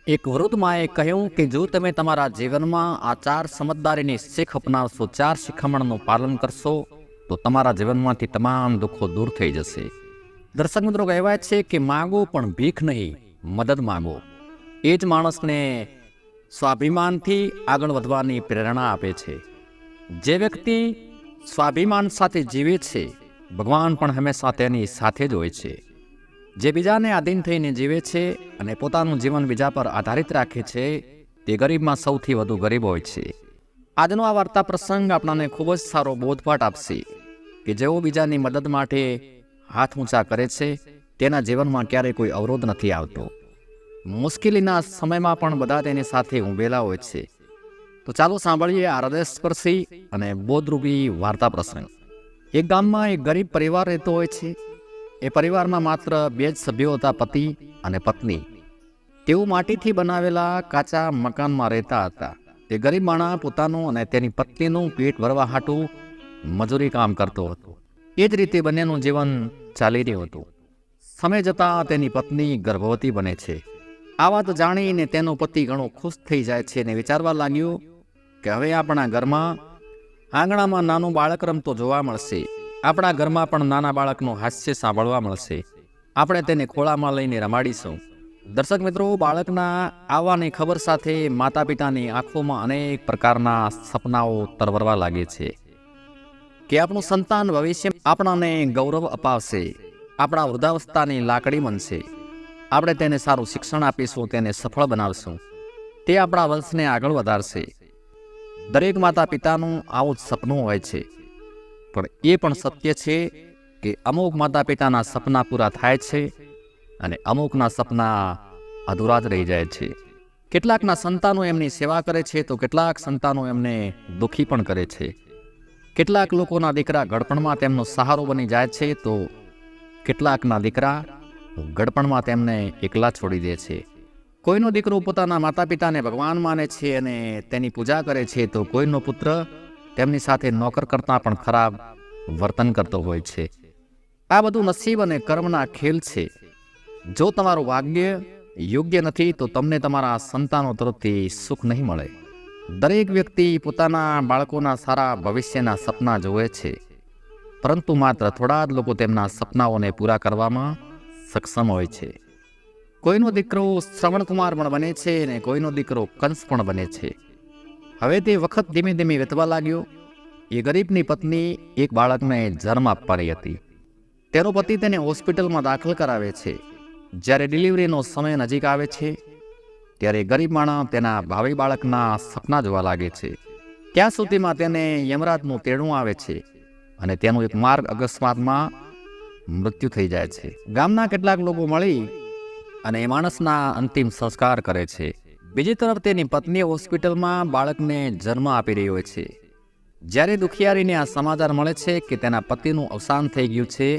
એક વૃદ્ધ માએ કહ્યું કે જો તમે તમારા જીવનમાં આ 4 સમજદારીની શીખ અપનાવશો, 4 શિખામણનું પાલન કરશો, તો તમારા જીવનમાંથી તમામ દુઃખો દૂર થઈ જશે. દર્શક મિત્રો, કહેવાય છે કે માગો પણ ભીખ નહીં, મદદ માગો. એ જ માણસને સ્વાભિમાનથી આગળ વધવાની પ્રેરણા આપે છે. જે વ્યક્તિ સ્વાભિમાન સાથે જીવે છે, ભગવાન પણ હંમેશા તેની સાથે જ હોય છે. જે બીજાને આધીન થઈને જીવે છે અને પોતાનું જીવન બીજા પર આધારિત રાખે છે, તે ગરીબમાં સૌથી વધુ ગરીબ હોય છે. આજનો આ વાર્તા પ્રસંગ આપણને ખૂબ જ સારો બોધપાઠ આપશે કે જેઓ બીજાની મદદ માટે હાથ ઊંચા કરે છે, તેના જીવનમાં ક્યારેય કોઈ અવરોધ નથી આવતો. મુશ્કેલીના સમયમાં પણ બધા તેની સાથે ઊભેલા હોય છે. તો ચાલો સાંભળીએ આ હૃદયસ્પર્શી અને બોધરૂપી વાર્તા પ્રસંગ. એક ગામમાં એક ગરીબ પરિવાર રહેતો હોય છે. એ પરિવારમાં માત્ર 2 જ સભ્યો હતા, પતિ અને પત્ની. તેઓ માટીથી બનાવેલા કાચા મકાનમાં રહેતા હતા. તે ગરીબ માણસ પોતાનું અને તેની પત્નીનું પેટ ભરવા હાટુ મજૂરી કામ કરતો હતો. એ જ રીતે બંનેનું જીવન ચાલી રહ્યું હતું. સમય જતાં તેની પત્ની ગર્ભવતી બને છે. આ વાત જાણીને તેનો પતિ ઘણો ખુશ થઈ જાય છે અને વિચારવા લાગ્યો કે હવે આપણા ઘરમાં આંગણામાં નાનું બાળક રમતો જોવા મળશે. આપણા ઘરમાં પણ નાના બાળકનું હાસ્ય સાંભળવા મળશે. આપણે તેને ખોળામાં લઈને રમાડીશું. દર્શક મિત્રો, બાળકના આવવાની ખબર સાથે માતા પિતાની આંખોમાં અનેક પ્રકારના સપનાઓ તરવરવા લાગે છે કે આપણું સંતાન ભવિષ્ય આપણાને ગૌરવ અપાવશે, આપણા વૃદ્ધાવસ્થાની લાકડી બનશે. આપણે તેને સારું શિક્ષણ આપીશું, તેને સફળ બનાવશું, તે આપણા વંશને આગળ વધારશે. દરેક માતા પિતાનું આવું જ સપનું હોય છે. પણ એ પણ સત્ય છે કે અમુક માતા પિતાના સપના પૂરા થાય છે અને અમુકના સપના અધૂરા જ રહી જાય છે. કેટલાકના સંતાનો એમની સેવા કરે છે, તો કેટલાક સંતાનો એમને દુઃખી પણ કરે છે. કેટલાક લોકોના દીકરા ગડપણમાં તેમનો સહારો બની જાય છે, તો કેટલાકના દીકરા ગડપણમાં તેમને એકલા છોડી દે છે. કોઈનો દીકરો પોતાના માતા પિતાને ભગવાન માને છે અને તેની પૂજા કરે છે, તો કોઈનો પુત્ર તેમની સાથે નોકર કરતાં પણ ખરાબ વર્તન કરતો હોય છે. આ બધું નસીબ અને કર્મના ખેલ છે. જો તમારું ભાગ્ય યોગ્ય નથી, તો તમને તમારા સંતાનો તરફથી સુખ નહીં મળે. દરેક વ્યક્તિ પોતાના બાળકોના સારા ભવિષ્યના સપના જોવે છે, પરંતુ માત્ર થોડા જ લોકો તેમના સપનાઓને પૂરા કરવામાં સક્ષમ હોય છે. કોઈનો દીકરો શ્રવણકુમાર પણ બને છે અને કોઈનો દીકરો કંસ પણ બને છે. હવે તે વખત ધીમે ધીમે વીતવા લાગ્યો. એ ગરીબની પત્ની એક બાળકને જન્મ આપવાની હતી. તેનો પતિ તેને હોસ્પિટલમાં દાખલ કરાવે છે. જ્યારે ડિલિવરીનો સમય નજીક આવે છે, ત્યારે ગરીબ માણસ તેના ભાવિ બાળકના સપના જોવા લાગે છે. ત્યાં સુધીમાં તેને યમરાજનું તેડું આવે છે અને તેનું એક માર્ગ અકસ્માતમાં મૃત્યુ થઈ જાય છે. ગામના કેટલાક લોકો મળી અને એ માણસના અંતિમ સંસ્કાર કરે છે. બીજી તરફ તેની પત્ની હોસ્પિટલમાં બાળકને જન્મ આપી રહી હોય છે. જ્યારે દુખિયારીને આ સમાચાર મળે છે કે તેના પતિનું અવસાન થઈ ગયું છે,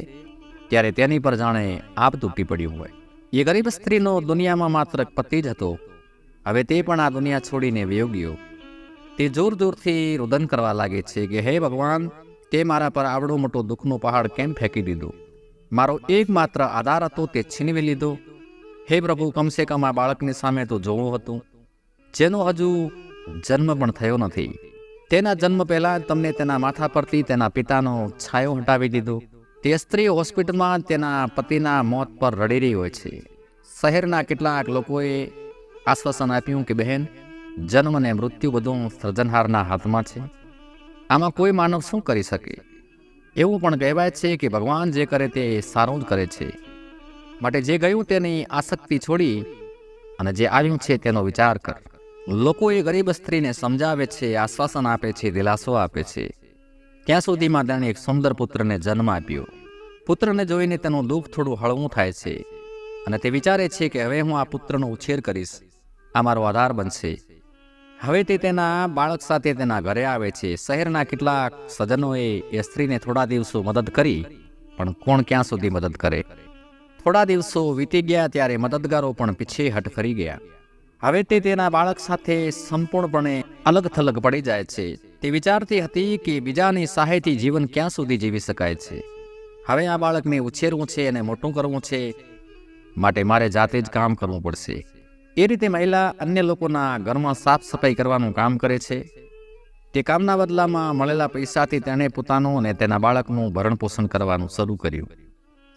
ત્યારે તેની પર જાણે આપ તૂટી પડ્યું હોય. એ ગરીબ સ્ત્રીનો દુનિયામાં માત્ર પતિ જ હતો. હવે તે પણ આ દુનિયા છોડીને વયો ગયો. તે જોર જોરથી રુદન કરવા લાગે છે કે હે ભગવાન, તે મારા પર આવડો મોટો દુઃખનો પહાડ કેમ ફેંકી દીધો? મારો એકમાત્ર આધાર હતો, તે છીનવી લીધો. હે પ્રભુ, કમસે કમ આ બાળકની સામે તો જોવું હતું, જેનો હજુ જન્મ પણ થયો નથી. તેના જન્મ પહેલાં તમને તેના માથા પરથી તેના પિતાનો છાયો હટાવી દીધો. તે સ્ત્રી હોસ્પિટલમાં તેના પતિના મોત પર રડી રહી હોય છે. શહેરના કેટલાક લોકોએ આશ્વાસન આપ્યું કે બહેન, જન્મ અને મૃત્યુ બધું સર્જનહારના હાથમાં છે. આમાં કોઈ માનવ શું કરી શકે? એવું પણ કહેવાય છે કે ભગવાન જે કરે તે સારું જ કરે છે. માટે જે ગયું તેની આસક્તિ છોડી અને જે આવ્યું છે તેનો વિચાર કર. લોકો એ ગરીબ સ્ત્રીને સમજાવે છે, આશ્વાસન આપે છે, દિલાસો આપે છે. ત્યાં સુધીમાં તેણે એક સુંદર પુત્રને જન્મ આપ્યો. પુત્રને જોઈને તેનું દુઃખ થોડું હળવું થાય છે અને તે વિચારે છે કે હવે હું આ પુત્રનો ઉછેર કરીશ, આ મારો આધાર બનશે. હવે તે તેના બાળક સાથે તેના ઘરે આવે છે. શહેરના કેટલાક સજ્જનોએ એ સ્ત્રીને થોડા દિવસો મદદ કરી, પણ કોણ ક્યાં સુધી મદદ કરે? થોડા દિવસો વીતી ગયા ત્યારે મદદગારો પણ પીછેહટ કરી ગયા. હવે તે તેના બાળક સાથે સંપૂર્ણપણે અલગ થલગ પડી જાય છે. તે વિચારતી હતી કે બીજાની સહાયથી જીવન ક્યાં સુધી જીવી શકાય છે. હવે આ બાળકને ઉછેરવું છે અને મોટું કરવું છે, માટે મારે જાતે જ કામ કરવું પડશે. એ રીતે મહિલા અન્ય લોકોના ઘરમાં સાફ સફાઈ કરવાનું કામ કરે છે. તે કામના બદલામાં મળેલા પૈસાથી તેણે પોતાનું અને તેના બાળકનું ભરણ પોષણ કરવાનું શરૂ કર્યું.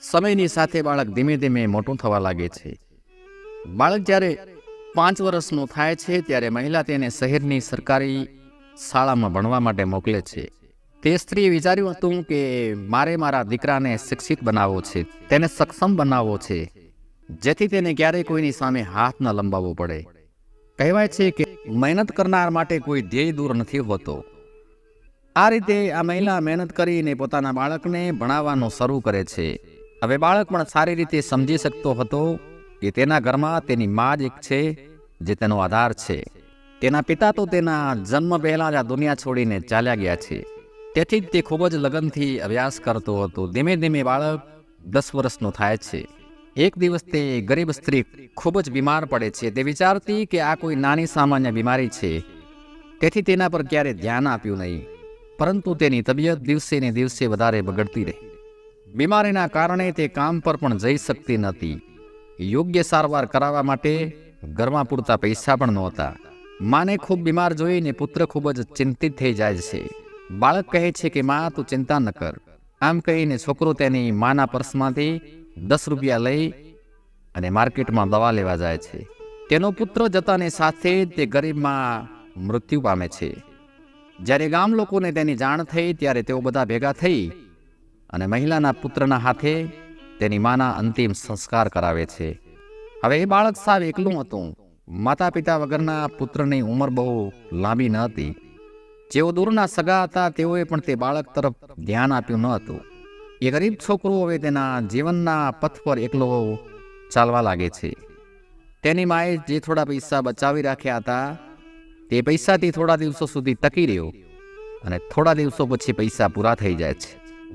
સમયની સાથે બાળક ધીમે ધીમે મોટું થવા લાગે છે. બાળક જ્યારે 5 વર્ષનું થાય છે ત્યારે મહિલા તેને શહેરની સરકારી શાળામાં ભણવા માટે મોકલે છે. તે સ્ત્રીએ વિચાર્યું હતું કે મારે મારા દીકરાને શિક્ષિત બનાવવો છે, તેને સક્ષમ બનાવવો છે, જેથી તેને ક્યારેય કોઈની સામે હાથ ન લંબાવવો પડે. કહેવાય છે કે મહેનત કરનાર માટે કોઈ ધ્યેય દૂર નથી હોતો. આ રીતે આ મહિલા મહેનત કરીને પોતાના બાળકને ભણાવવાનું શરૂ કરે છે. હવે બાળક પણ સારી રીતે સમજી શકતો હતો કે તેના ઘરમાં તેની મા જ એક છે જે તેનો આધાર છે. તેના પિતા તો તેના જન્મ પહેલાં જ આ દુનિયા છોડીને ચાલ્યા ગયા છે. તેથી જ તે ખૂબ જ લગનથી અભ્યાસ કરતો હતો. ધીમે ધીમે બાળક 10 વર્ષનું થાય છે. એક દિવસ તે ગરીબ સ્ત્રી ખૂબ જ બીમાર પડે છે. તે વિચારતી કે આ કોઈ નાની સામાન્ય બીમારી છે, તેથી તેના પર ક્યારે ધ્યાન આપ્યું નહીં. પરંતુ તેની તબિયત દિવસે ને દિવસે વધારે બગડતી રહી. બીમારીના કારણે તે કામ પર પણ જઈ શકતી નહોતી. યોગ્ય સારવાર કરાવવા માટે ઘરમાં પૂરતા પૈસા પણ નહોતા. માને ખૂબ બીમાર જોઈને પુત્ર ખૂબ જ ચિંતિત થઈ જાય છે. બાળક કહે છે કે મા, તું ચિંતા ન કર. આમ કહીને છોકરો તેની માના પર્સમાંથી 10 રૂપિયા લઈ અને માર્કેટમાં દવા લેવા જાય છે. તેનો પુત્ર જતાની સાથે તે ગરીબમાં મૃત્યુ પામે છે. જ્યારે ગામ લોકોને તેની જાણ થઈ ત્યારે તેઓ બધા ભેગા થઈ અને મહિલાના પુત્રના હાથે તેની માના અંતિમ સંસ્કાર કરાવે છે. હવે એ બાળક સાવ એકલું હતું. માતા પિતા વગરના પુત્રની ઉંમર બહુ લાંબી ન હતી. જેઓ દૂરના સગા હતા તેઓએ પણ તે બાળક તરફ ધ્યાન આપ્યું ન હતું. એ ગરીબ છોકરો હવે તેના જીવનના પથ પર એકલો ચાલવા લાગે છે. તેની માએ જે થોડા પૈસા બચાવી રાખ્યા હતા તે પૈસાથી થોડા દિવસો સુધી ટકી રહ્યો અને થોડા દિવસો પછી પૈસા પૂરા થઈ જાય છે.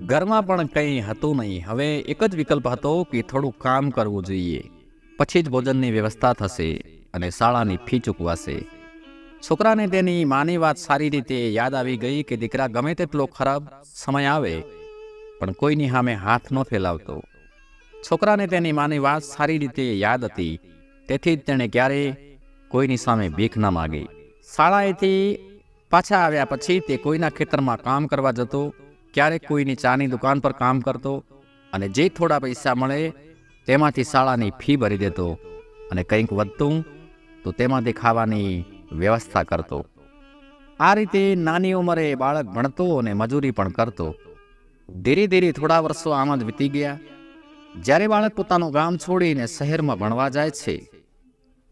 ઘરમાં પણ કંઈ હતું નહીં. હવે એક જ વિકલ્પ હતો કે થોડું કામ કરવું જોઈએ, પછી જ ભોજનની વ્યવસ્થા થશે અને શાળાની ફી ચૂકવાશે. છોકરાને તેની માની વાત સારી રીતે યાદ આવી ગઈ કે દીકરા ગમે તેટલો ખરાબ સમય આવે પણ કોઈની સામે હાથ ન ફેલાવતો. છોકરાને તેની માની વાત સારી રીતે યાદ હતી, તેથી જ તેણે ક્યારેય કોઈની સામે ભીખ ન માગી. શાળાએથી પાછા આવ્યા પછી તે કોઈના ખેતરમાં કામ કરવા જતો, ક્યારેક કોઈની ચાની દુકાન પર કામ કરતો અને જે થોડા પૈસા મળે તેમાંથી શાળાની ફી ભરી દેતો અને કંઈક વધતું તો તેમાંથી ખાવાની વ્યવસ્થા કરતો. આ રીતે નાની ઉંમરે બાળક ભણતો અને મજૂરી પણ કરતો. ધીરે ધીરે થોડા વર્ષો આમ જ વીતી ગયા. જ્યારે બાળક પોતાનું ગામ છોડીને શહેરમાં ભણવા જાય છે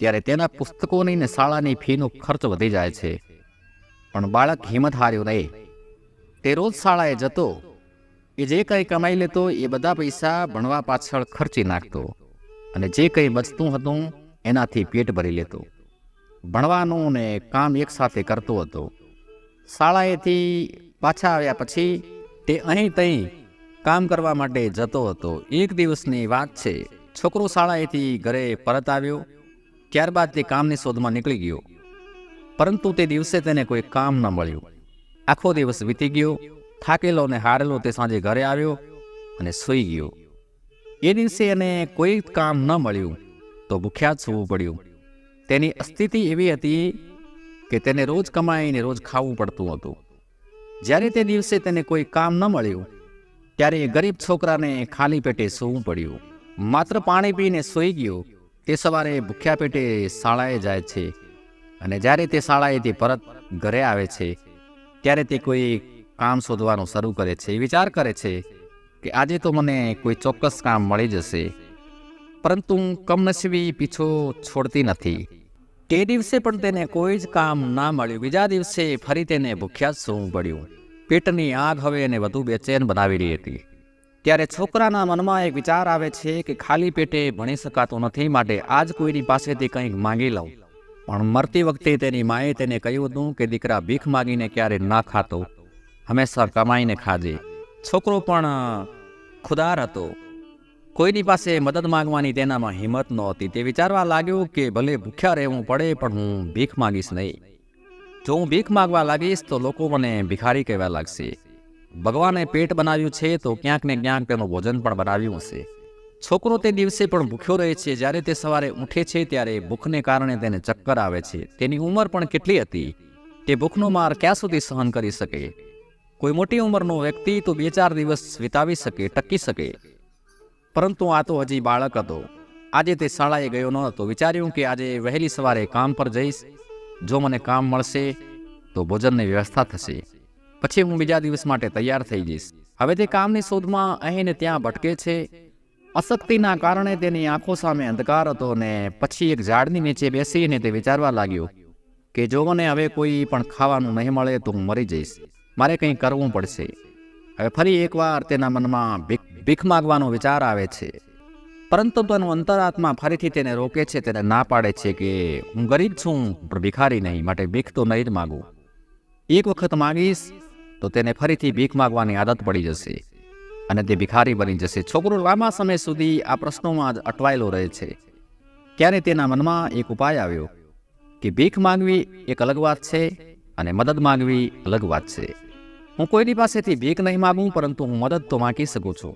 ત્યારે તેના પુસ્તકોની ને શાળાની ફીનો ખર્ચ વધી જાય છે. પણ બાળક હિંમત હાર્યો નહીં. તે રોજ શાળાએ જતો. એ જે કંઈ કમાઈ લેતો એ બધા પૈસા ભણવા પાછળ ખર્ચી નાખતો અને જે કંઈ બચતું હતું એનાથી પેટ ભરી લેતો. ભણવાનું ને કામ એકસાથે કરતો હતો. શાળાએથી પાછા આવ્યા પછી તે અહીં તહીં કામ કરવા માટે જતો હતો. એક દિવસની વાત છે. છોકરો શાળાએથી ઘરે પરત આવ્યો. ત્યારબાદ તે કામની શોધમાં નીકળી ગયો, પરંતુ તે દિવસે તેને કોઈ કામ ન મળ્યું. આખો દિવસ વીતી ગયો. થાકેલો અને હારેલો તે સાંજે ઘરે આવ્યો અને સૂઈ ગયો. એ દિવસે એને કોઈ કામ ન મળ્યું તો ભૂખ્યા જ સૂવું પડ્યું. તેની સ્થિતિ એવી હતી કે તેને રોજ કમાઈને રોજ ખાવું પડતું હતું. જ્યારે તે દિવસે તેને કોઈ કામ ન મળ્યું ત્યારે એ ગરીબ છોકરાને ખાલી પેટે સૂવું પડ્યું. માત્ર પાણી પીને સૂઈ ગયો. તે સવારે ભૂખ્યા પેટે શાળાએ જાય છે અને જ્યારે તે શાળાએથી પરત ઘરે આવે છે ત્યારે તે કોઈ કામ શોધવાનું શરૂ કરે છે. વિચાર કરે છે કે આજે તો મને કોઈ ચોક્કસ કામ મળી જશે, પરંતુ કમનસીબી પીછો છોડતી નથી. તે દિવસે પણ તેને કોઈ જ કામ ના મળ્યું. બીજા દિવસે ફરી તેને ભૂખ્યા જ સૂવું પડ્યું. પેટની આગ હવે એને વધુ બેચેન બનાવી રહી હતી. ત્યારે છોકરાના મનમાં એક વિચાર આવે છે કે ખાલી પેટે ભણી શકાતું નથી, માટે આજ કોઈની પાસેથી કંઈક માંગી લઉં. પણ મરતી વખતે તેની માએ તેને કહ્યું હતું કે દીકરા, ભીખ માગીને ક્યારે ના ખાતો, હંમેશા કમાઈને ખાજે. છોકરો પણ ખુદાર હતો. કોઈની પાસે મદદ માંગવાની તેનામાં હિંમત નહોતી. તે વિચારવા લાગ્યો કે ભલે ભૂખ્યા રહેવું પડે પણ હું ભીખ માગીશ નહીં. જો હું ભીખ માગવા લાગીશ તો લોકો મને ભિખારી કહેવા લાગશે. ભગવાને પેટ બનાવ્યું છે તો ક્યાંક ને ક્યાંક તેનું ભોજન પણ બનાવ્યું હશે. છોકરો તે દિવસે પણ ભૂખ્યો રહે છે. જ્યારે તે સવારે ઉઠે છે ત્યારે ભૂખને કારણે તેને ચક્કર આવે છે. તેની ઉંમર પણ કેટલી હતી? તે ભૂખનો માર ક્યાં સુધી સહન કરી શકે? કોઈ મોટી ઉંમરનો વ્યક્તિ તો 2-4 દિવસ વિતાવી શકે, ટકી શકે, પરંતુ આ તો હજી બાળક હતો. આજે તે શાળાએ ગયો ન હતો. વિચાર્યું કે આજે વહેલી સવારે કામ પર જઈશ. જો મને કામ મળશે તો ભોજનની વ્યવસ્થા થશે, પછી હું બીજા દિવસ માટે તૈયાર થઈ જઈશ. હવે તે કામની શોધમાં અહીં ને ત્યાં ભટકે છે. અશક્તિના કારણે તેની આંખો સામે અંધકાર હતો ને પછી એક ઝાડની નીચે બેસીને તે વિચારવા લાગ્યો કે જો મને હવે કોઈ પણ ખાવાનું નહીં મળે તો હું મરી જઈશ. મારે કંઈ કરવું પડશે. હવે ફરી એકવાર તેના મનમાં ભીખ માગવાનો વિચાર આવે છે, પરંતુ તેનો અંતરાત્મા ફરીથી તેને રોકે છે, તેને ના પાડે છે કે હું ગરીબ છું પણ ભિખારી નહીં, માટે ભીખ તો નહીં જ માગું. એક વખત માગીશ તો તેને ફરીથી ભીખ માગવાની આદત પડી જશે અને તે ભિખારી બની જશે. છોકરો લાંબા સમય સુધી આ પ્રશ્નોમાં જ અટવાયેલો રહે છે. ત્યારે તેના મનમાં એક ઉપાય આવ્યો કે ભીખ માગવી એક અલગ વાત છે અને મદદ માગવી અલગ વાત છે. હું કોઈની પાસેથી ભીખ નહીં માગું, પરંતુ હું મદદ તો માગી શકું છું.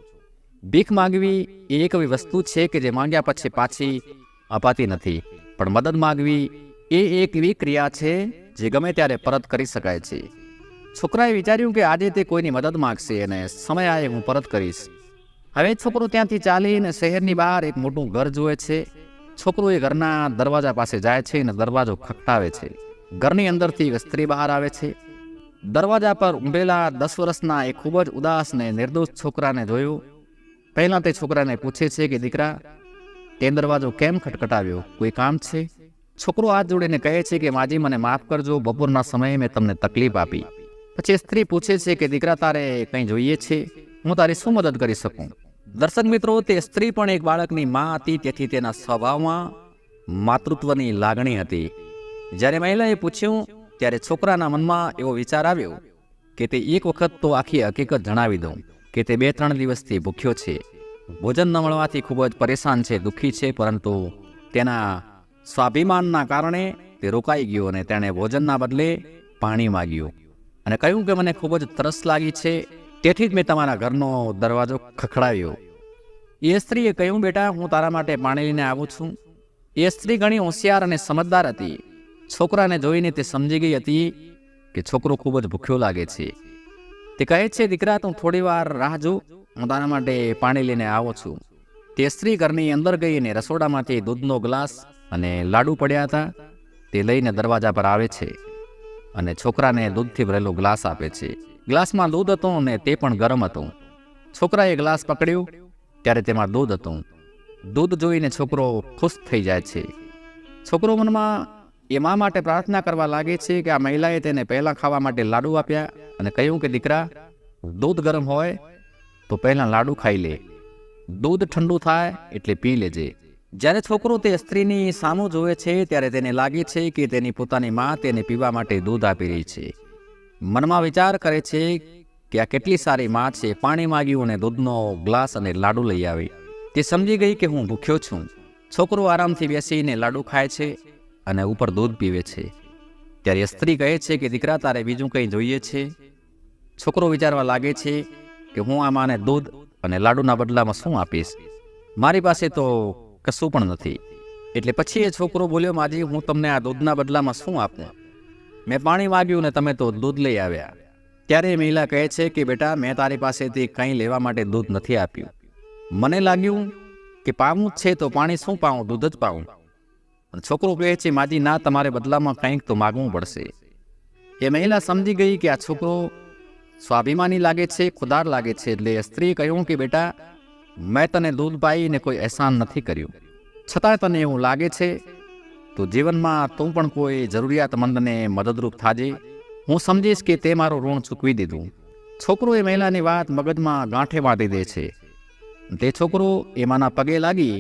ભીખ માગવી એ એક એવી વસ્તુ છે કે જે માંગ્યા પછી પાછી અપાતી નથી, પણ મદદ માગવી એ એક એવી ક્રિયા છે જે ગમે ત્યારે પરત કરી શકાય છે. છોકરાએ વિચાર્યું કે આજે તે કોઈની મદદ માગશે અને સમય આવે હું પરત કરીશ. હવે છોકરો ત્યાંથી ચાલીને શહેરની બહાર એક મોટું ઘર જુએ છે. છોકરો એ ઘરના દરવાજા પાસે જાય છે અને દરવાજો ખખડાવે છે. ઘરની અંદરથી એક સ્ત્રી બહાર આવે છે. દરવાજા પર ઊંઘેલા 10 વર્ષના એક ખૂબ જ ઉદાસ ને નિર્દોષ છોકરાને જોયું. પહેલાં તે છોકરાને પૂછે છે કે દીકરા, તે દરવાજો કેમ ખટખટાવ્યો? કોઈ કામ છે? છોકરો હાથ જોડીને કહે છે કે માજી મને માફ કરજો, બપોરના સમયે મેં તમને તકલીફ આપી. પછી સ્ત્રી પૂછે છે કે દીકરા તારે કંઈ જોઈએ છે? હું તારી શું મદદ કરી શકું? દર્શક મિત્રો, તે સ્ત્રી પણ એક બાળકની માં હતી, તેથી તેના સ્વભાવમાં માતૃત્વની લાગણી હતી. જ્યારે મહિલાએ પૂછ્યું ત્યારે છોકરાના મનમાં એવો વિચાર આવ્યો કે તે એક વખત તો આખી હકીકત જણાવી દઉં કે તે 2-3 દિવસથી ભૂખ્યો છે, ભોજન ન મળવાથી ખૂબ જ પરેશાન છે, દુઃખી છે, પરંતુ તેના સ્વાભિમાનના કારણે તે રોકાઈ ગયો અને તેણે ભોજનના બદલે પાણી માગ્યું અને કહ્યું કે મને ખૂબ જ તરસ લાગી છે, તેથી જ મેં તમારા ઘરનો દરવાજો ખખડાવ્યો. એ સ્ત્રીએ કહ્યું, બેટા હું તારા માટે પાણી લઈને આવું છું. એ સ્ત્રી ઘણી હોશિયાર અને સમજદાર હતી. છોકરાને જોઈને તે સમજી ગઈ હતી કે છોકરો ખૂબ જ ભૂખ્યો લાગે છે. તે કહે છે, દીકરા તું થોડી વાર રાહ જો, હું તારા માટે પાણી લઈને આવું છું. તે સ્ત્રી ઘરની અંદર ગઈ અને રસોડામાંથી દૂધનો ગ્લાસ અને લાડુ પડ્યા હતા તે લઈને દરવાજા પર આવે છે અને છોકરાને દૂધથી ભરેલો ગ્લાસ આપે છે. ગ્લાસમાં દૂધ હતું અને તે પણ ગરમ હતું. છોકરાએ ગ્લાસ પકડ્યો ત્યારે તેમાં દૂધ હતું. દૂધ જોઈને છોકરો ખુશ થઈ જાય છે. છોકરો મનમાં એ મા માટે પ્રાર્થના કરવા લાગે છે કે આ મહિલાએ તેને પહેલાં ખાવા માટે લાડુ આપ્યા અને કહ્યું કે દીકરા, દૂધ ગરમ હોય તો પહેલાં લાડુ ખાઈ લે, દૂધ ઠંડુ થાય એટલે પી લેજે. જ્યારે છોકરો તે સ્ત્રીની સામું જોવે છે ત્યારે તેને લાગે છે કે તેની પોતાની મા તેને પીવા માટે દૂધ આપી રહી છે. મનમાં વિચાર કરે છે કે આ કેટલી સારી મા છે, પાણી માગ્યું અને દૂધનો ગ્લાસ અને લાડુ લઈ આવી. તે સમજી ગઈ કે હું ભૂખ્યો છું. છોકરો આરામથી બેસીને લાડુ ખાય છે અને ઉપર દૂધ પીવે છે. ત્યારે સ્ત્રી કહે છે કે દીકરા તારે બીજું કંઈ જોઈએ છે? છોકરો વિચારવા લાગે છે કે હું આ માને દૂધ અને લાડુના બદલામાં શું આપીશ? મારી પાસે તો કશું પણ નથી. એટલે પછી એ છોકરો બોલ્યો, માજી હું તમને આ દૂધના બદલામાં શું આપું? મેં પાણી માગ્યું ને તમે તો દૂધ લઈ આવ્યા. ત્યારે એ મહિલા કહે છે કે બેટા મેં તારી પાસેથી કંઈ લેવા માટે દૂધ નથી આપ્યું. મને લાગ્યું કે પાવું જ છે તો પાણી શું પાવું, દૂધ જ પાવું. છોકરો કહે છે, માજી ના, તમારે બદલામાં કંઈક તો માગવું પડશે. એ મહિલા સમજી ગઈ કે આ છોકરો સ્વાભિમાની લાગે છે, ખુદાર લાગે છે. એટલે સ્ત્રીએ કહ્યું કે બેટા મેં તને દૂધ પાઈને કોઈ અહેસાન નથી કર્યું, છતાં તને એવું લાગે છે તો જીવનમાં તું પણ કોઈ જરૂરિયાતમંદને મદદરૂપ થાજે. હું સમજીશ કે તે મારું ઋણ ચૂકવી દીધું. છોકરો એ મહિલાની વાત મગજમાં ગાંઠે બાંધી દે છે. તે છોકરો એમાંના પગે લાગી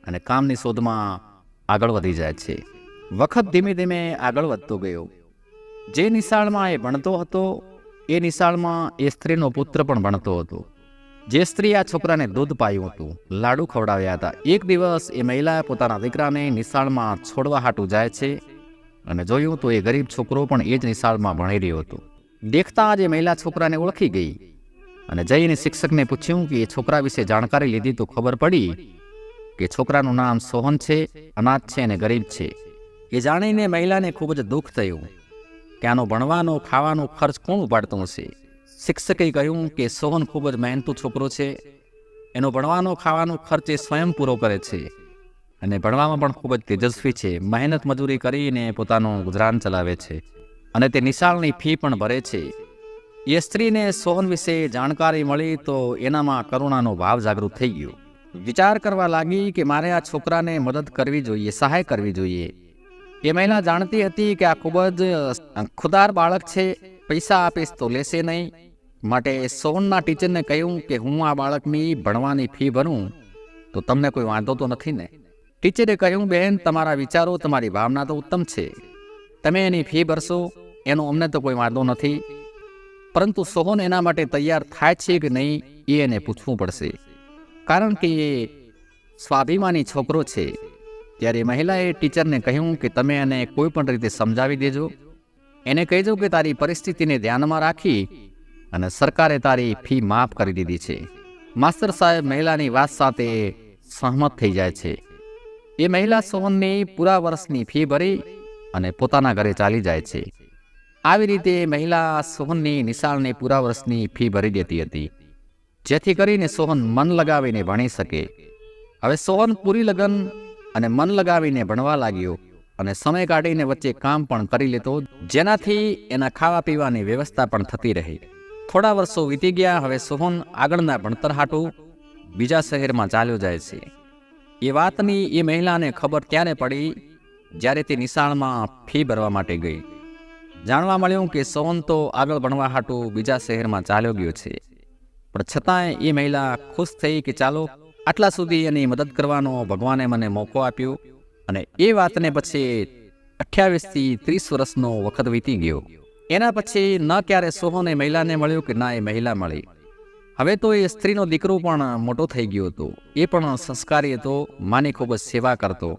અને કામની શોધમાં આગળ વધી જાય છે. વખત ધીમે ધીમે આગળ વધતો ગયો. જે નિશાળમાં એ ભણતો હતો એ નિશાળમાં એ સ્ત્રીનો પુત્ર પણ ભણતો હતો. જે સ્ત્રી આ છોકરાને દૂધ પાયું હતું, લાડુ ખવડાવ્યા હતા. એક દિવસ એ મહિલા પોતાના દીકરાને નિશાળમાં છોડવા હાટું જાય છે અને જોયું તો એ ગરીબ છોકરો પણ એ જ નિશાળમાં ભણી રહ્યો હતો. દેખતા જ એ મહિલા છોકરાને ઓળખી ગઈ અને જઈને શિક્ષકને પૂછ્યું કે એ છોકરા વિશે જાણકારી લીધી તો ખબર પડી કે છોકરાનું નામ સોહન છે, અનાથ છે અને ગરીબ છે. એ જાણીને મહિલાને ખૂબ જ દુઃખ થયું કે આનો ભણવાનો ખાવાનો ખર્ચ કોણ ઉપાડતું હશે. શિક્ષકે કહ્યું કે સોહન ખૂબ જ મહેનતુ છોકરો છે, એનો ભણવાનો ખાવાનો ખર્ચ એ સ્વયં પૂરો કરે છે અને ભણવામાં પણ ખૂબ જ તેજસ્વી છે. મહેનત મજૂરી કરીને પોતાનું ગુજરાન ચલાવે છે અને તે નિશાળની ફી પણ ભરે છે. એ સ્ત્રીને સોહન વિશે જાણકારી મળી તો એનામાં કરુણાનો ભાવ જાગૃત થઈ ગયો. વિચાર કરવા લાગી કે મારે આ છોકરાને મદદ કરવી જોઈએ, સહાય કરવી જોઈએ. એ મહિલા જાણતી હતી કે આ ખૂબ જ ખુદાર બાળક છે, પૈસા આપીશ તો લેશે નહીં. માટે સોહનના ટીચરને કહ્યું કે હું આ બાળકની ભણવાની ફી ભરું તો તમને કોઈ વાંધો તો નથી ને. ટીચરે કહ્યું, બહેન, તમારા વિચારો, તમારી ભાવના તો ઉત્તમ છે, તમે એની ફી ભરશો એનો અમને તો કોઈ વાંધો નથી, પરંતુ સોહન એના માટે તૈયાર થાય છે કે નહીં એ એને પૂછવું પડશે, કારણ કે એ સ્વાભિમાની છોકરો છે. ત્યારે મહિલાએ ટીચરને કહ્યું કે તમે એને કોઈ પણ રીતે સમજાવી દેજો, એને કહેજો કે તારી પરિસ્થિતિને ધ્યાનમાં રાખી અને સરકારે તારી ફી માફ કરી દીધી છે. માસ્તર સાહેબ મહિલાની વાત સાથે સહમત થઈ જાય છે. એ મહિલા સોહનની પૂરા વર્ષની ફી ભરી અને પોતાના ઘરે ચાલી જાય છે. આવી રીતે મહિલા સોહનની નિશાળની પૂરા વર્ષની ફી ભરી દેતી હતી, જેથી કરીને સોહન મન લગાવીને ભણી શકે. હવે સોહન પૂરી લગન અને મન લગાવીને ભણવા લાગ્યો અને સમય કાઢીને વચ્ચે કામ પણ કરી લેતો, જેનાથી એના ખાવા પીવાની વ્યવસ્થા પણ થતી રહી. થોડા વર્ષો વીતી ગયા. હવે સોહન આગળના ભણતર હાટું બીજા શહેરમાં ચાલ્યો જાય છે. એ વાતની એ મહિલાને ખબર ત્યારે પડી જ્યારે તે નિશાળમાં ફી ભરવા માટે ગઈ. જાણવા મળ્યું કે સોહન તો આગળ ભણવા હાટું બીજા શહેરમાં ચાલ્યો ગયો છે, પણ છતાંય એ મહિલા ખુશ થઈ કે ચાલો આટલા સુધી એની મદદ કરવાનો ભગવાને મને મોકો આપ્યો. અને એ વાતને પછી 28 થી 30 વર્ષનો વખત વીતી ગયો. એના પછી ન ક્યારે સોહન એ મહિલાને મળ્યું કે ના એ મહિલા મળી. હવે તો એ સ્ત્રીનો દીકરો પણ મોટો થઈ ગયો હતો, એ પણ સંસ્કારી હતો, માની ખૂબ જ સેવા કરતો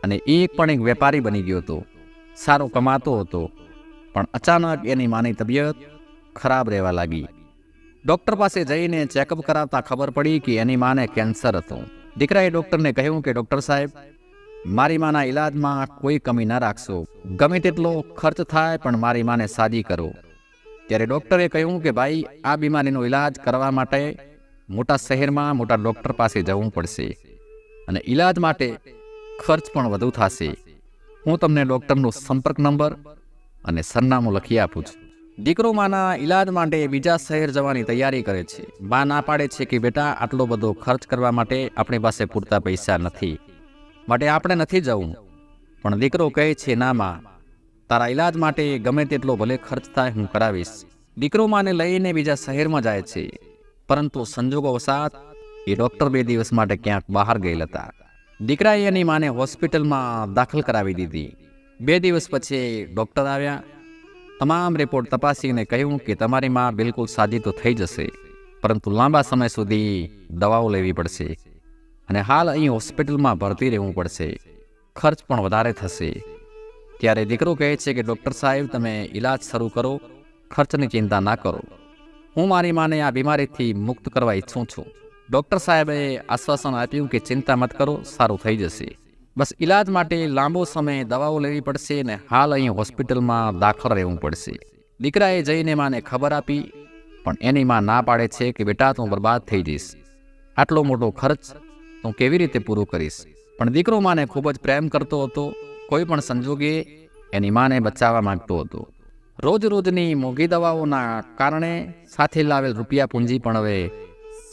અને એ પણ એક વેપારી બની ગયો હતો, સારો કમાતો હતો. પણ અચાનક એની માની તબિયત ખરાબ રહેવા લાગી. ડૉક્ટર પાસે જઈને ચેકઅપ કરાવતા ખબર પડી કે એની માને કેન્સર હતું. દીકરાએ ડૉક્ટરને કહ્યું કે ડૉક્ટર સાહેબ, મારી માના ઈલાજમાં કોઈ કમી ન રાખશો, ગમે તેટલો ખર્ચ થાય પણ મારી માને સાજી કરો. ત્યારે ડૉક્ટરે કહ્યું કે ભાઈ, આ બીમારીનો ઈલાજ કરવા માટે મોટા શહેરમાં મોટા ડૉક્ટર પાસે જવું પડશે અને ઈલાજ માટે ખર્ચ પણ વધુ થશે. હું તમને ડૉક્ટરનો સંપર્ક નંબર અને સરનામું લખી આપું છું. દીકરો માના ઈલાજ માટે બીજા શહેર જવાની તૈયારી કરે છે. બા ના પાડે છે કે બેટા, આટલો બધો ખર્ચ કરવા માટે આપણી પાસે પૂરતા પૈસા નથી, માટે આપણે નથી જવું. પણ દીકરો કહે છે, ના માં, તારા ઈલાજ માટે ગમે તેટલો ભલે ખર્ચ થાય, હું કરાવીશ. દીકરો માને લઈને બીજા શહેરમાં જાય છે, પરંતુ સંજોગોવશાત એ ડૉક્ટર 2 દિવસ માટે ક્યાંક બહાર ગયેલ હતા. દીકરાએ એની માને હોસ્પિટલમાં દાખલ કરાવી દીધી. 2 દિવસ પછી ડૉક્ટર આવ્યા, તમામ રિપોર્ટ તપાસીને કહ્યું કે તમારી માં બિલકુલ સાજી તો થઈ જશે, પરંતુ લાંબા સમય સુધી દવાઓ લેવી પડશે અને હાલ અહીં હોસ્પિટલમાં ભરતી રહેવું પડશે, ખર્ચ પણ વધારે થશે. ત્યારે દીકરો કહે છે કે ડૉક્ટર સાહેબ, તમે ઈલાજ શરૂ કરો, ખર્ચની ચિંતા ના કરો, હું મારી માને આ બીમારીથી મુક્ત કરવા ઈચ્છું છું. ડૉક્ટર સાહેબે આશ્વાસન આપ્યું કે ચિંતા મત કરો, સારું થઈ જશે, બસ ઈલાજ માટે લાંબો સમય દવાઓ લેવી પડશે અને હાલ અહીં હોસ્પિટલમાં દાખલ રહેવું પડશે. દીકરાએ જઈને માને ખબર આપી, પણ એની માં ના પાડે છે કે બેટા, તું બરબાદ થઈ જઈશ, આટલો મોટો ખર્ચ તું કેવી રીતે પૂરું કરીશ. પણ દીકરો માને ખૂબ જ પ્રેમ કરતો હતો, કોઈ પણ સંજોગે એની માને બચાવવા માંગતો હતો. રોજ રોજની મોંઘી દવાઓના કારણે સાથે લાવેલ રૂપિયા પૂંજી પણ હવે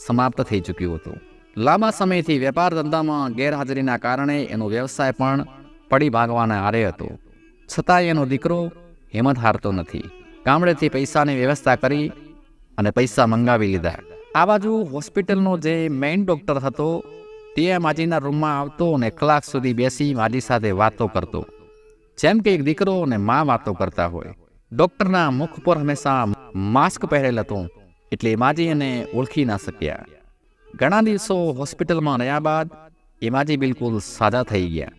સમાપ્ત થઈ ચૂક્યું હતું. લાંબા સમયથી વેપાર ધંધામાં ગેરહાજરીના કારણે એનો વ્યવસાય પણ પડી ભાગવાના આરે હતો. છતાંય એનો દીકરો હિંમત હારતો નથી. ગામડેથી પૈસાની વ્યવસ્થા કરી અને પૈસા મંગાવી લીધા. આ બાજુ હોસ્પિટલનો જે મેઇન ડૉક્ટર હતો તે માજીના રૂમમાં આવતો અને કલાક સુધી બેસી માજી સાથે વાતો કરતો, જેમ કે એક દીકરો અને મા વાતો કરતા હોય. ડૉક્ટરના મુખ પર હંમેશા માસ્ક પહેરેલ હતું, એટલે માજી એને ઓળખી ના શક્યા. ઘણા દિવસો હોસ્પિટલમાં રહ્યા બાદ એ માજી બિલકુલ સાજા થઈ ગયા.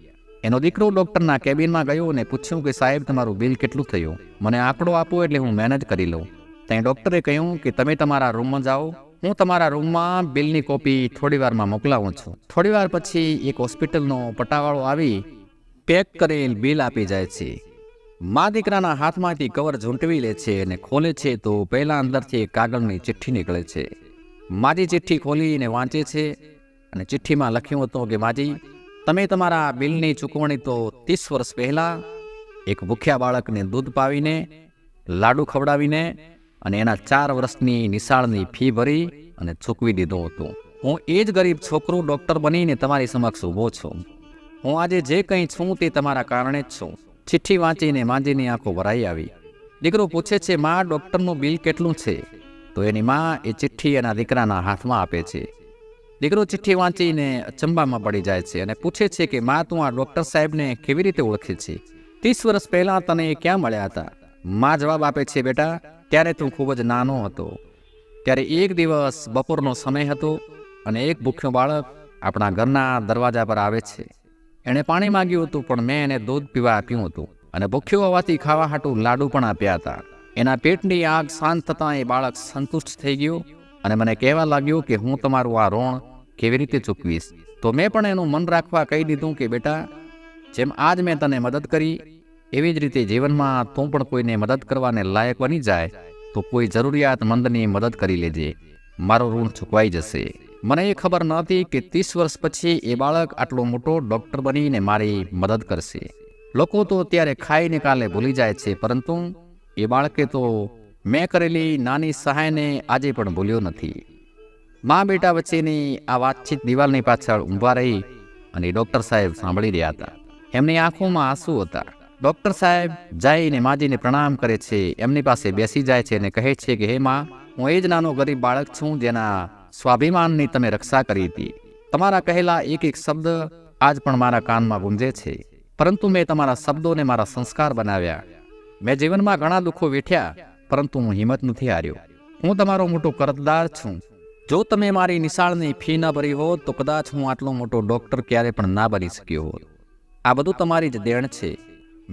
એનો દીકરો ડૉક્ટરના કેબિનમાં ગયો અને પૂછ્યું કે સાહેબ, તમારું બિલ કેટલું થયું? મને આંકડો આપો એટલે હું મેનેજ કરી લઉં. ત્યાં ડૉક્ટરે કહ્યું કે તમે તમારા રૂમમાં જાઓ, હું તમારા રૂમમાં બિલની કોપી થોડી વારમાં મોકલાવું છું. થોડી વાર પછી એક હોસ્પિટલનો પટાવાળો આવી પેક કરેલ બિલ આપી જાય છે. મા દીકરાના હાથમાંથી કવર ઝૂંટવી લે છે અને ખોલે છે તો પહેલા અંદરથી એક કાગળની ચિઠ્ઠી નીકળે છે. માજી ચિઠ્ઠી ખોલીને વાંચે છે અને ચિઠ્ઠીમાં લખ્યું હતું કે માજી, તમે તમારા બિલની ચૂકવણી તો 30 વર્ષ પહેલાં એક ભૂખ્યા બાળકને દૂધ પાવીને, લાડુ ખવડાવીને અને એના 4 વર્ષની નિશાળની ફી ભરી અને ચૂકવી દીધું હતું. હું એ જ ગરીબ છોકરો ડૉક્ટર બનીને તમારી સમક્ષ ઊભો છું. હું આજે જે કંઈ છું તે તમારા કારણે જ છું. ચિઠ્ઠી વાંચીને માજીની આંખો ભરાઈ આવી. દીકરો પૂછે છે, માં, ડૉક્ટરનું બિલ કેટલું છે? તો એની માં એ ચિઠ્ઠી એના દીકરાના હાથમાં આપે છે. દીકરો ચિઠ્ઠી વાંચીને અચંબામાં પડી જાય છે અને પૂછે છે કે માં, તું આ ડૉક્ટર સાહેબને કેવી રીતે ઓળખે છે? 30 વર્ષ પહેલાં તને એ ક્યાં મળ્યા હતા? માં જવાબ આપે છે, બેટા, ત્યારે તું ખૂબ જ નાનો હતો. ત્યારે એક દિવસ બપોરનો સમય હતો અને એક ભૂખ્યો બાળક આપણા ઘરના દરવાજા પર આવે છે. એણે પાણી માંગ્યું હતું, પણ મેં એને દૂધ પીવા આપ્યું હતું અને ભૂખ્યો હોવાથી ખાવા હાટું લાડુ પણ આપ્યા હતા. એના પેટની આગ શાંત થતાં એ બાળક સંતુષ્ટ થઈ ગયો અને મને કહેવા લાગ્યો કે હું તમારું આ ઋણ કેવી રીતે ચૂકવીશ. તો મેં પણ એનું મન રાખવા કહી દીધું કે બેટા, જેમ આજ મેં તને મદદ કરી, એવી જ રીતે જીવનમાં તું પણ કોઈને મદદ કરવાને લાયક બની જાય તો કોઈ જરૂરિયાતમંદની મદદ કરી લેજે, મારું ઋણ ચૂકવાઈ જશે. મને એ ખબર નહોતી કે 30 વર્ષ પછી એ બાળક આટલો મોટો ડૉક્ટર બનીને મારી મદદ કરશે. લોકો તો ત્યારે ખાઈને કાલે ભૂલી જાય છે, પરંતુ એ બાળકે તો મેં કરેલી નાની સહાયને આજે પણ ભૂલ્યો નથી. મા બેટા વચ્ચેની આ વાતચીત દિવાલની પાછળ ઊભા રહી અને ડૉક્ટર સાહેબ સાંભળી રહ્યા હતા. એમની આંખોમાં આંસુ હતા. ડૉક્ટર સાહેબ જઈને માજીને પ્રણામ કરે છે, એમની પાસે બેસી જાય છે અને કહે છે કે હે માં, હું એ જ નાનો ગરીબ બાળક છું જેના સ્વાભિમાનની તમે રક્ષા કરી હતી. તમારા કહેલા એક એક શબ્દ આજ પણ મારા કાનમાં ગુંજે છે, પરંતુ મેં તમારા શબ્દોને મારા સંસ્કાર બનાવ્યા. મેં જીવનમાં ઘણા દુઃખો વેઠ્યા, પરંતુ હું હિંમત નથી હાર્યો. હું તમારો મોટો કરજદાર છું. જો તમે મારી નિશાળની ફી ન ભરી હોત તો કદાચ હું આટલો મોટો ડૉક્ટર ક્યારે પણ ના બની શક્યો હોત. આ બધું તમારી જ દેણ છે.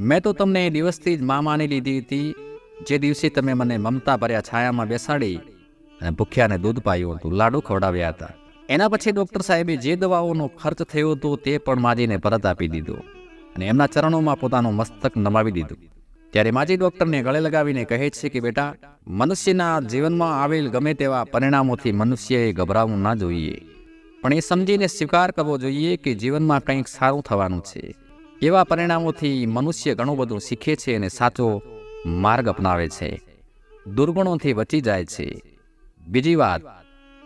મેં તો તમને એ દિવસથી જ મા માની લીધી હતી, જે દિવસે તમે મને મમતા ભર્યા છાયામાં બેસાડી અને ભૂખ્યાને દૂધ પાયું હતું, લાડુ ખવડાવ્યા હતા. એના પછી ડૉક્ટર સાહેબે જે દવાઓનો ખર્ચ થયો હતો તે પણ માજીને પરત આપી દીધો અને એમના ચરણોમાં પોતાનું મસ્તક નમાવી દીધું. ત્યારે માજી ડૉક્ટરને ગળે લગાવીને કહે છે કે બેટા, મનુષ્યના જીવનમાં આવેલ ગમે તેવા પરિણામોથી મનુષ્યએ ગભરાવું ના જોઈએ, પણ એ સમજીને સ્વીકાર કરવો જોઈએ કે જીવનમાં કંઈક સારું થવાનું છે. એવા પરિણામોથી મનુષ્ય ઘણું બધું શીખે છે અને સાચો માર્ગ અપનાવે છે, દુર્ગુણોથી બચી જાય છે. બીજી વાત,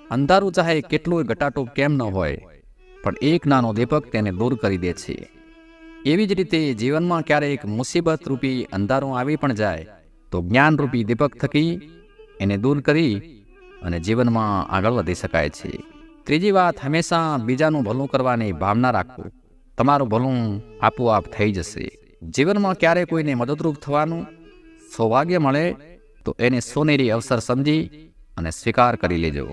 અંધારું ચાહે કેટલું ઘટાટું કેમ ન હોય, પણ એક નાનો દીપક તેને દૂર કરી દે છે. એવી જ રીતે જીવનમાં ક્યારેક મુસીબત રૂપી અંધારું આવી પણ જાય તો જ્ઞાનરૂપી દીપક થકી એને દૂર કરી અને જીવનમાં આગળ વધી શકાય છે. ત્રીજી વાત, હંમેશા બીજાનું ભલું કરવાની ભાવના રાખવું. તમારું ભલું આપોઆપ થઈ જશે. જીવનમાં ક્યારે કોઈને મદદરૂપ થવાનું સૌભાગ્ય મળે તો એને સોનેરી અવસર સમજી અને સ્વીકાર કરી લેજો.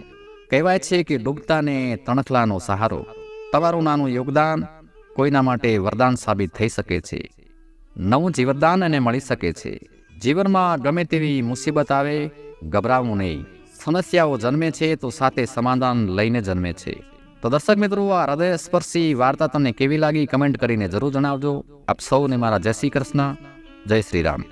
કહેવાય છે કે ડૂબતાને તણખલાનો સહારો. તમારું નાનું યોગદાન કોઈના માટે વરદાન સાબિત થઈ શકે છે. નવું જીવનદાન એને મળી શકે છે. જીવનમાં ગમે તેવી મુસીબત આવે, ગભરાવું નહીં. સમસ્યાઓ જન્મે છે તો સાથે સમાધાન લઈને જન્મે છે. તો દર્શક મિત્રો, આ હૃદયસ્પર્શી વાર્તા તમને કેવી લાગી કમેન્ટ કરીને જરૂર જણાવજો. આપ સૌને મારા જય શ્રી કૃષ્ણ, જય શ્રી રામ.